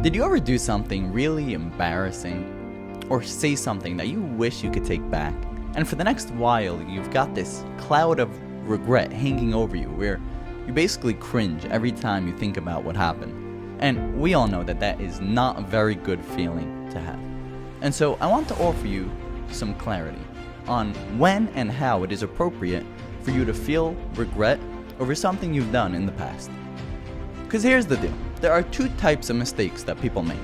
Did you ever do something really embarrassing? Or say something that you wish you could take back? And for the next while, you've got this cloud of regret hanging over you where you basically cringe every time you think about what happened. And we all know that that is not a very good feeling to have. And so I want to offer you some clarity on when and how it is appropriate for you to feel regret over something you've done in the past. Because here's the deal. There are two types of mistakes that people make.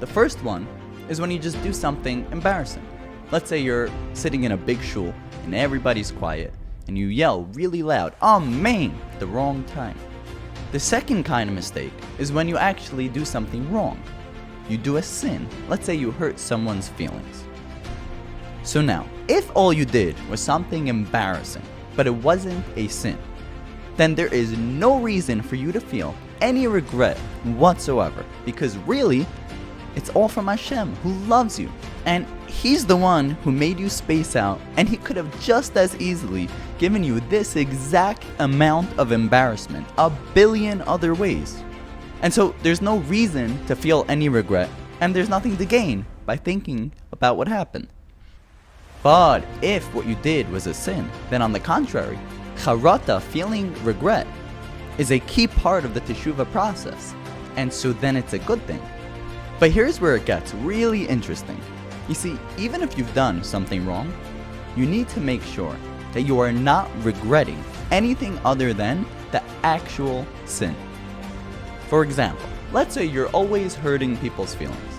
The first one is when you just do something embarrassing. Let's say you're sitting in a big shul and everybody's quiet and you yell really loud, "Amen," at the wrong time. The second kind of mistake is when you actually do something wrong. You do a sin. Let's say you hurt someone's feelings. So now, if all you did was something embarrassing, but it wasn't a sin, then there is no reason for you to feel any regret whatsoever, because really, it's all from Hashem, who loves you. And He's the one who made you space out, and He could have just as easily given you this exact amount of embarrassment a billion other ways. And so there's no reason to feel any regret, and there's nothing to gain by thinking about what happened. But if what you did was a sin, then on the contrary, charata, feeling regret, is a key part of the teshuvah process, and so then it's a good thing. But here's where it gets really interesting. You see, even if you've done something wrong, you need to make sure that you are not regretting anything other than the actual sin. For example, let's say you're always hurting people's feelings,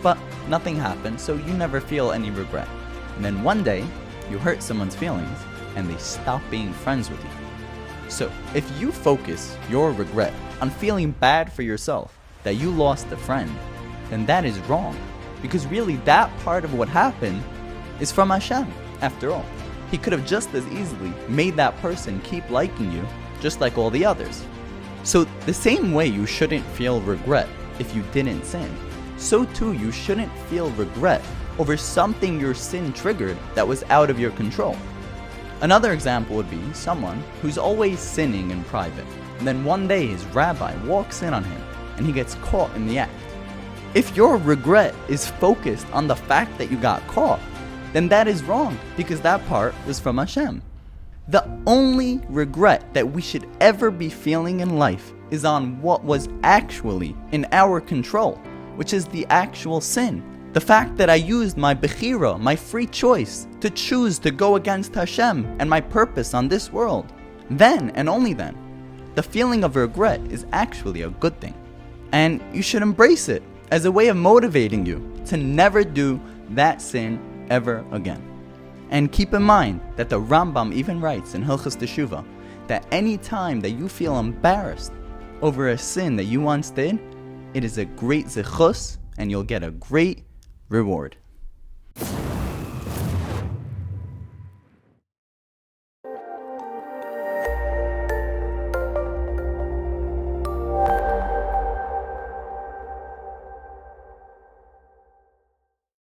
but nothing happens, so you never feel any regret. And then one day, you hurt someone's feelings, and they stop being friends with you. So, if you focus your regret on feeling bad for yourself that you lost a friend, then that is wrong. Because really, that part of what happened is from Hashem, after all. He could have just as easily made that person keep liking you, just like all the others. So, the same way you shouldn't feel regret if you didn't sin, so too you shouldn't feel regret over something your sin triggered that was out of your control. Another example would be someone who's always sinning in private, and then one day his rabbi walks in on him and he gets caught in the act. If your regret is focused on the fact that you got caught, then that is wrong, because that part was from Hashem. The only regret that we should ever be feeling in life is on what was actually in our control, which is the actual sin. The fact that I used my bechira, my free choice, to choose to go against Hashem and my purpose on this world. Then, and only then, the feeling of regret is actually a good thing. And you should embrace it as a way of motivating you to never do that sin ever again. And keep in mind that the Rambam even writes in Hilchos Teshuvah that any time that you feel embarrassed over a sin that you once did, it is a great zechus and you'll get a great reward.